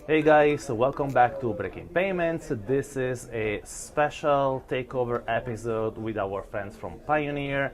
Hey guys, welcome back to Breaking Payments. This is a special takeover episode with our friends from Payoneer.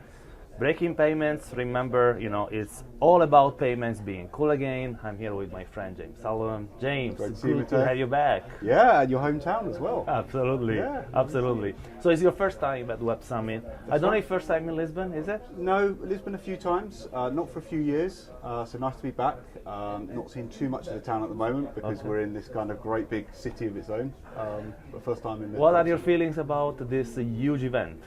Breaking Payments, remember, it's all about payments being cool again. I'm here with my friend James Allum. James, Great to see you, good to Matteo. have you back. Yeah, and your hometown as well. Absolutely, Yeah. absolutely. So it's your first time at Web Summit. I don't know if first time in Lisbon, is it? No, Lisbon a few times, not for a few years, so nice to be back. Not seeing too much of the town at the moment because we're in this kind of great big city of its own, but first time in Lisbon. What are your feelings about this huge event?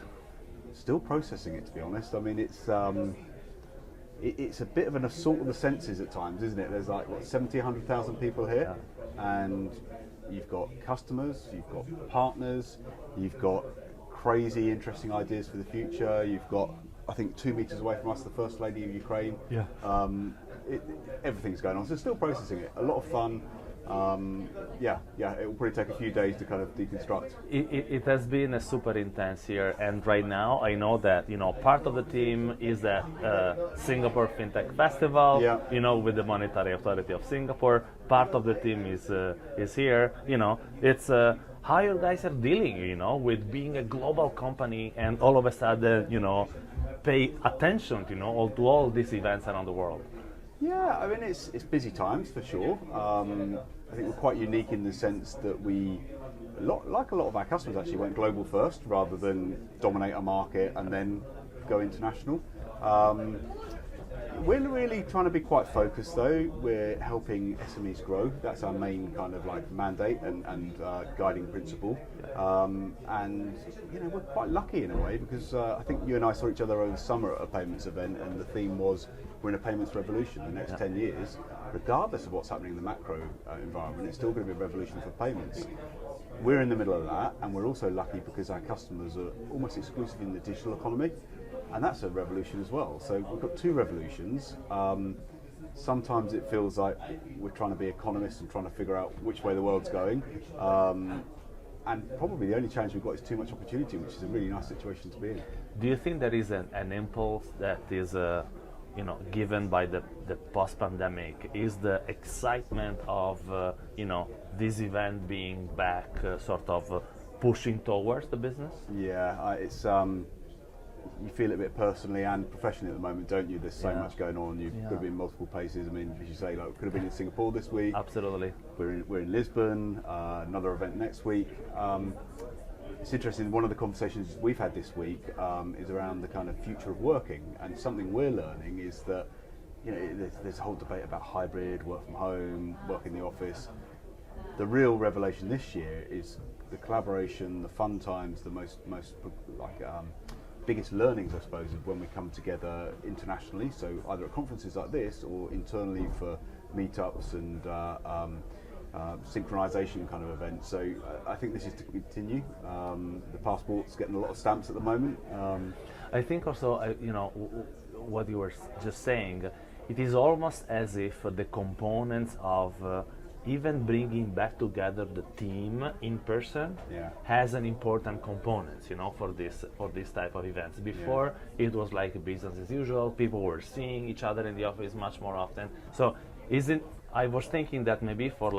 Still processing it, to be honest. I mean, it's a bit of an assault of the senses at times, isn't it? There's like, 70, 100,000 people here, and you've got customers, you've got partners, you've got crazy, interesting ideas for the future. You've got, I think, 2 meters away from us, the First Lady of Ukraine. Yeah. Everything's going on, so still processing it. A lot of fun. It will probably take a few days to kind of deconstruct. It has been a super intense year, and right now I know that part of the team is at Singapore FinTech Festival. Yeah. With the Monetary Authority of Singapore. Part of the team is here. It's how you guys are dealing, with being a global company and all of a sudden, pay attention, to all these events around the world. Yeah, I mean it's busy times for sure. I think we're quite unique in the sense that like a lot of our customers actually went global first rather than dominate a market and then go international. We're really trying to be quite focused though. We're helping SMEs grow. That's our main kind of like mandate and guiding principle. And we're quite lucky in a way because I think you and I saw each other over the summer at a payments event, and the theme was we're in a payments revolution. The next 10 years, regardless of what's happening in the macro environment, it's still going to be a revolution for payments. We're in the middle of that, and we're also lucky because our customers are almost exclusively in the digital economy, and that's a revolution as well. So we've got two revolutions. Sometimes it feels like we're trying to be economists and trying to figure out which way the world's going. And probably the only challenge we've got is too much opportunity, which is a really nice situation to be in. Do you think there is an impulse that is given by the post-pandemic? Is the excitement of this event being back sort of pushing towards the business? Yeah, it's you feel it a bit personally and professionally at the moment, don't you? There's so much going on. You've got to be in multiple places. I mean, as you say, like, could have been in Singapore this week. Absolutely. We're in Lisbon. Another event next week. It's interesting. One of the conversations we've had this week is around the kind of future of working, and something we're learning is that there's a whole debate about hybrid, work from home, work in the office. The real revelation this year is the collaboration, the fun times, the most biggest learnings, I suppose, is when we come together internationally. So either at conferences like this or internally for meetups and synchronization kind of events. So I think this is to continue. The passport's getting a lot of stamps at the moment. I think also, what you were just saying, it is almost as if the components of even bringing back together the team in person has an important component, for this type of events. Before it was like business as usual. People were seeing each other in the office much more often. So I was thinking that maybe for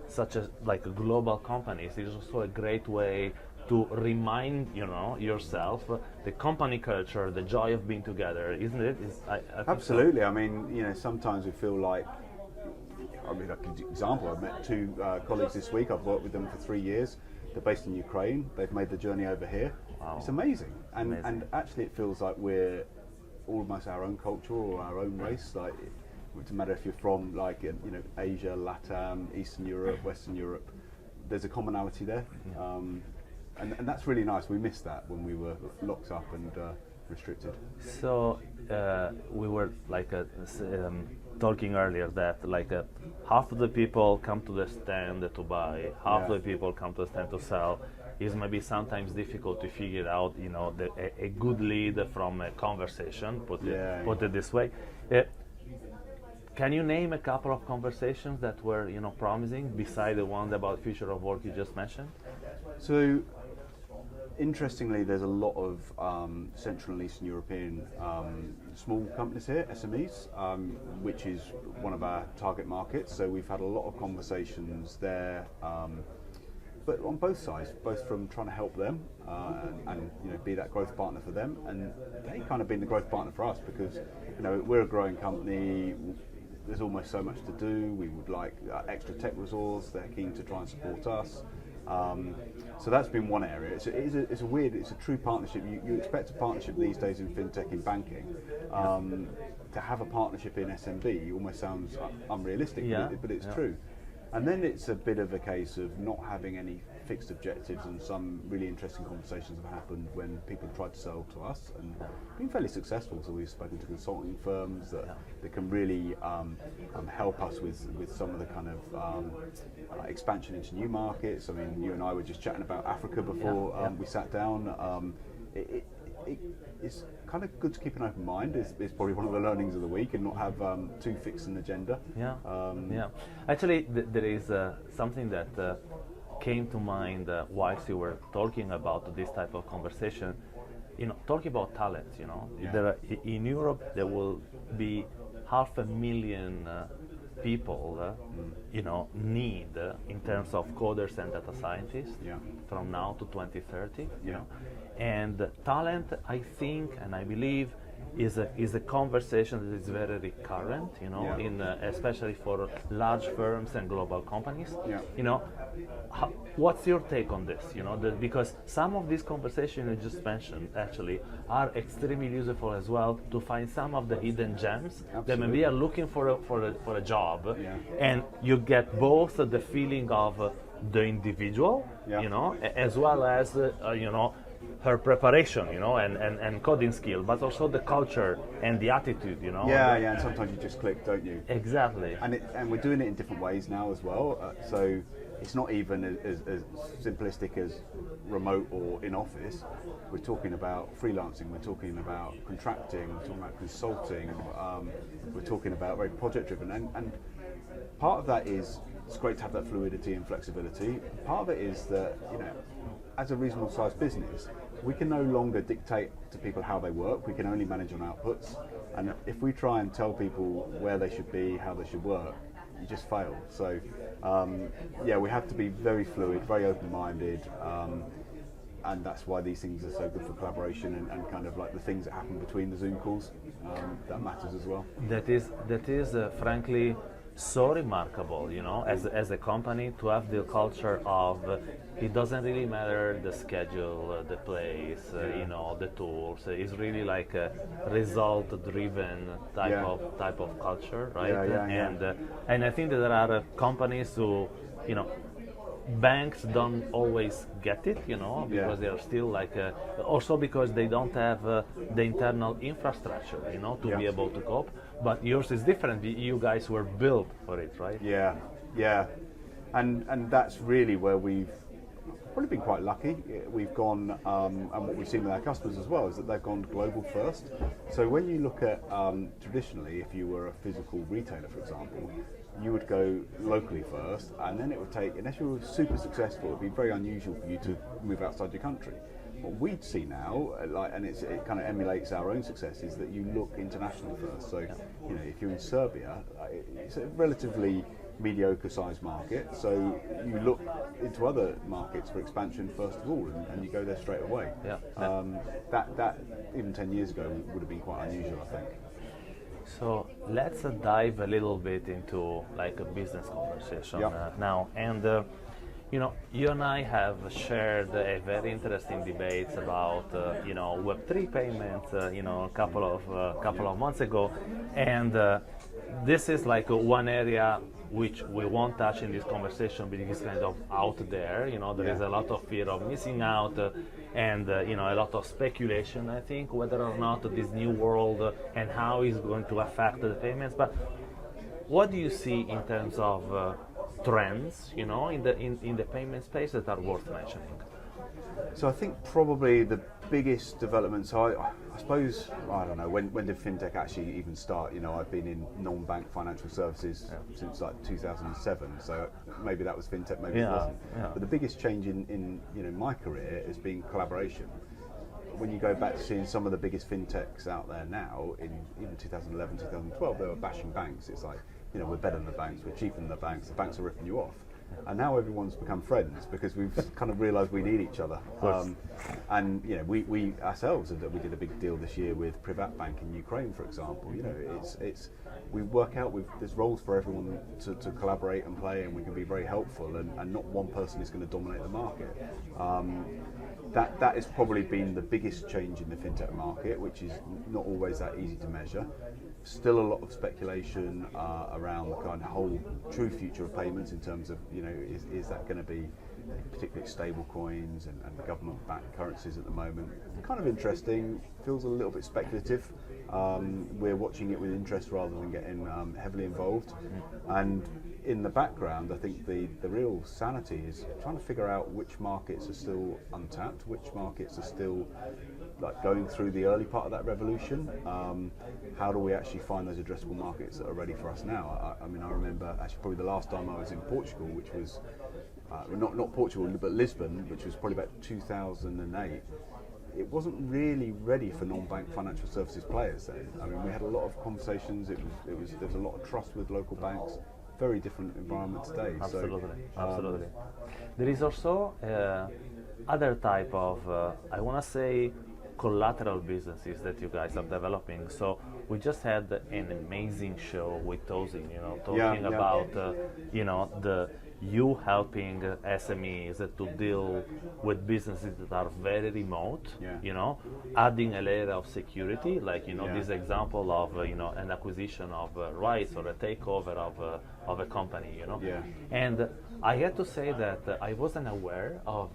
such a global companies, it's also a great way to remind yourself the company culture, the joy of being together, isn't it? I think Absolutely. so. I mean, sometimes we feel like. I mean, like an example, I've met two colleagues this week. I've worked with them for 3 years. They're based in Ukraine. They've made the journey over here. Wow. It's amazing. Amazing. And actually it feels like we're almost our own culture or our own race. Like, it doesn't matter if you're from Asia, Latam, Eastern Europe, Western Europe. There's a commonality there. And that's really nice. We missed that when we were locked up and restricted. So we were talking earlier that half of the people come to the stand to buy, half the people come to the stand to sell. Is maybe sometimes difficult to figure out, a good lead from a conversation. Put it this way. Can you name a couple of conversations that were, promising beside the one about future of work you just mentioned? So Interestingly, there's a lot of Central and Eastern European small companies here, SMEs, which is one of our target markets. So we've had a lot of conversations there, but on both sides, both from trying to help them and be that growth partner for them, and they kind of been the growth partner for us because we're a growing company. There's almost so much to do. We would like extra tech resource. They're keen to try and support us. So that's been one area. It's a true partnership. You expect a partnership these days in fintech, in banking. To have a partnership in SMB almost sounds unrealistic, but it's true. And then it's a bit of a case of not having any fixed objectives, and some really interesting conversations have happened when people have tried to sell to us and been fairly successful. So we've spoken to consulting firms that can really help us with some of the kind of expansion into new markets. I mean, you and I were just chatting about Africa before we sat down. It's kind of good to keep an open mind. It's probably one of the learnings of the week, and not have too fixed an agenda. Actually, there is something that came to mind whilst you were talking about this type of conversation. Talking about talent. In Europe there will be 500,000 people need in terms of coders and data scientists from now to 2030. And talent, I think and I believe, is a conversation that is very recurrent, especially for large firms and global companies. What's your take on this? Because some of these conversations you just mentioned actually are extremely useful as well to find some of the hidden gems that maybe are looking for a job, and you get both the feeling of the individual, as well as her preparation, and coding skill, but also the culture and the attitude, and sometimes you just click, don't you? Exactly. And we're doing it in different ways now as well. So it's not even as simplistic as remote or in office. We're talking about freelancing. We're talking about contracting. We're talking about consulting. We're talking about very project driven. And part of that is it's great to have that fluidity and flexibility. Part of it is that as a reasonable sized business, we can no longer dictate to people how they work. We can only manage on outputs. And if we try and tell people where they should be, how they should work, you just fail. So, we have to be very fluid, very open-minded, and that's why these things are so good for collaboration and kind of like the things that happen between the Zoom calls, that matters as well. That is frankly so remarkable, as a company, to have the culture of it doesn't really matter the schedule, the place, the tools. It's really like a result-driven type of culture, right? And I think that there are companies who, banks don't always get it, because they are still also because they don't have the internal infrastructure, to be able to cope. But yours is different. You guys were built for it, right? Yeah. And that's really where we've probably been quite lucky. We've gone, and what we've seen with our customers as well, is that they've gone global first. So when you look at traditionally, if you were a physical retailer, for example, you would go locally first, and then it would take, unless you were super successful, it would be very unusual for you to move outside your country. What we'd see now, and it kind of emulates our own success, is that you look international first. So, if you're in Serbia, it's a relatively mediocre sized market, so you look into other markets for expansion first of all, and you go there straight away. That even 10 years ago would have been quite unusual, I think. So let's dive a little bit into like a business conversation now. And you and I have shared a very interesting debates about Web3 payments, a couple of months ago, and this is like one area which we won't touch in this conversation because it's kind of out there. There is a lot of fear of missing out, and a lot of speculation, I think, whether or not this new world and how it's going to affect the payments. But what do you see in terms of trends, in the payment space that are worth mentioning? So I think probably the biggest developments, I suppose, I don't know, when did fintech actually even start? You know, I've been in non-bank financial services since like 2007, so maybe that was fintech, maybe it wasn't. But the biggest change in you know, my career has been collaboration. When you go back to seeing some of the biggest fintechs out there now, in even 2011, 2012, they were bashing banks. It's like, you know, we're better than the banks, we're cheaper than the banks are ripping you off. And now everyone's become friends because we've kind of realised we need each other. And you know, we ourselves, we did a big deal this year with Privat Bank in Ukraine, for example. You know, it's we work out, there's roles for everyone to collaborate and play, and we can be very helpful, and not one person is going to dominate the market. That has probably been the biggest change in the fintech market, which is not always that easy to measure. Still a lot of speculation around the kind of whole true future of payments in terms of, you know, is that going to be particularly stable coins and government-backed currencies at the moment. Kind of interesting, feels a little bit speculative. We're watching it with interest rather than getting heavily involved. And in the background, I think the real sanity is trying to figure out which markets are still untapped, which markets are still like going through the early part of that revolution. How do we actually find those addressable markets that are ready for us now? I mean, I remember actually probably the last time I was in Portugal, which was not Portugal, but Lisbon, which was probably about 2008. It wasn't really ready for non-bank financial services players then. I mean, we had a lot of conversations. There was a lot of trust with local banks. Very different environment today. Absolutely, absolutely. There is also other type of, I want to say, collateral businesses that you guys are developing. So we just had an amazing show with Tosin, you know, talking about, you know, you helping SMEs to deal with businesses that are very remote, you know, adding a layer of security, like, you know, this example of, you know, an acquisition of rights or a takeover of a company, you know. And I had to say that I wasn't aware of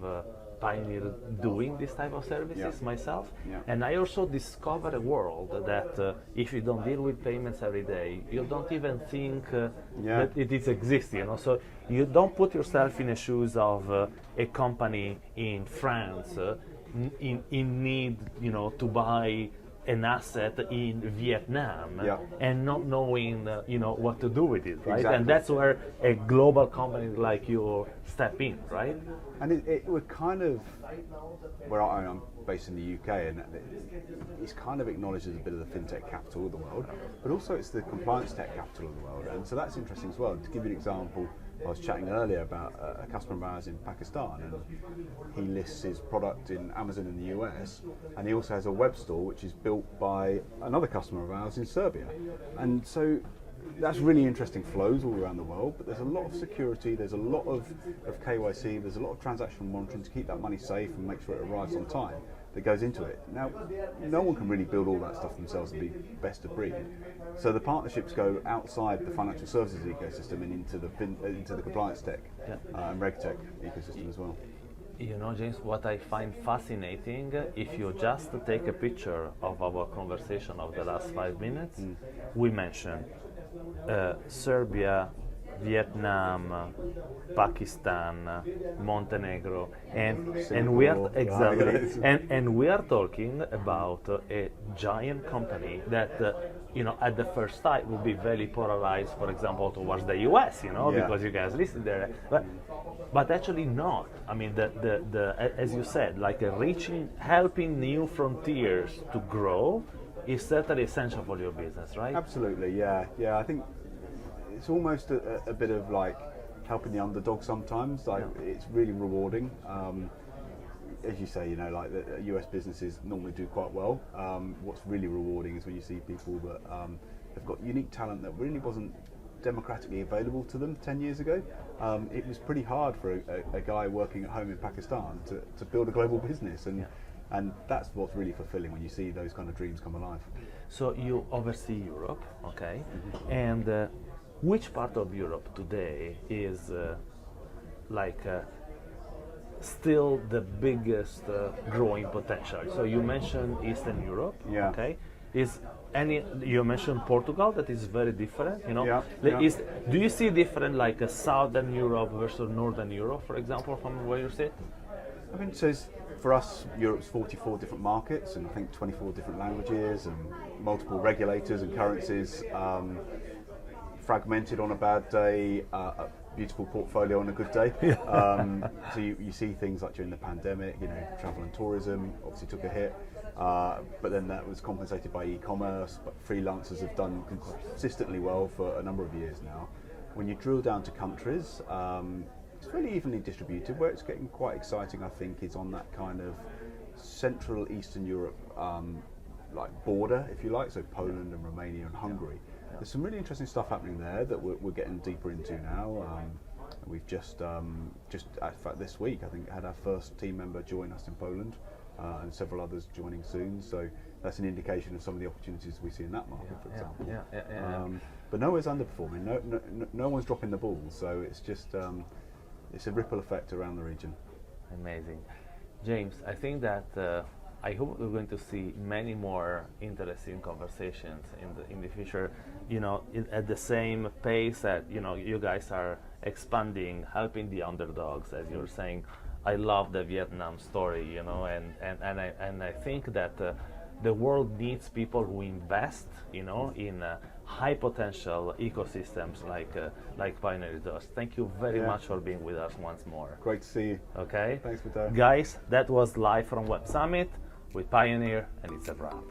Payoneer doing this type of services myself, and I also discovered a world that if you don't deal with payments every day, you don't even think that it exists, you know. So you don't put yourself in the shoes of a company in France in need, you know, to buy an asset in Vietnam and not knowing, you know, what to do with it, right? Exactly. And that's where a global company like you step in, right? And it would kind of, I'm based in the UK, and it's kind of acknowledged as a bit of the fintech capital of the world, but also it's the compliance tech capital of the world, and so that's interesting as well. To give you an example, I was chatting earlier about a customer of ours in Pakistan, and he lists his product in Amazon in the US, and he also has a web store which is built by another customer of ours in Serbia. And so that's really interesting flows all around the world, but there's a lot of security, there's a lot of KYC, there's a lot of transactional monitoring to keep that money safe and make sure it arrives on time that goes into it. Now, no one can really build all that stuff themselves and be best of breed. So the partnerships go outside the financial services ecosystem and into the compliance tech and reg tech ecosystem as well. You know, James, what I find fascinating, if you just take a picture of our conversation of the last 5 minutes, we mentioned Serbia, Vietnam, Pakistan, Montenegro, and we are and we are talking about a giant company that you know, at the first sight would be very polarized, for example, towards the US, you know, because you guys listed there, but actually not. I mean, as you said, like helping new frontiers to grow is certainly essential for your business, right? Absolutely, yeah. I think it's almost a bit of like helping the underdog sometimes. Like it's really rewarding. As you say, you know, like the US businesses normally do quite well. What's really rewarding is when you see people that have got unique talent that really wasn't democratically available to them 10 years ago. It was pretty hard for a guy working at home in Pakistan to build a global business, and that's what's really fulfilling when you see those kind of dreams come alive. So you oversee Europe, okay? And which part of Europe today is still the biggest growing potential? So you mentioned Eastern Europe, okay? You mentioned Portugal, that is very different, you know? Do you see different like Southern Europe versus Northern Europe, for example, from where you sit? I mean, so for us, Europe's 44 different markets and I think 24 different languages and multiple regulators and currencies, fragmented on a bad day, a beautiful portfolio on a good day. So you see things like during the pandemic, travel and tourism obviously took a hit, but then that was compensated by e-commerce, but freelancers have done consistently well for a number of years now. When you drill down to countries, it's fairly evenly distributed. Where it's getting quite exciting, I think, is on that kind of Central Eastern Europe like border, if you like, so Poland and Romania and Hungary. There's some really interesting stuff happening there that we're getting deeper into now. We've just in fact this week, I think, had our first team member join us in Poland, and several others joining soon. So that's an indication of some of the opportunities we see in that market, for example. But nowhere's underperforming. No one's dropping the ball. So it's just it's a ripple effect around the region. Amazing, James. I think that I hope we're going to see many more interesting conversations in the future. At the same pace that you guys are expanding, helping the underdogs, as you were saying. I love the Vietnam story, and I think that the world needs people who invest, in high potential ecosystems like Payoneer does. Thank you very much for being with us once more. Great to see you. Okay. Thanks, Matteo. Guys, that was live from Web Summit with Payoneer, and it's a wrap.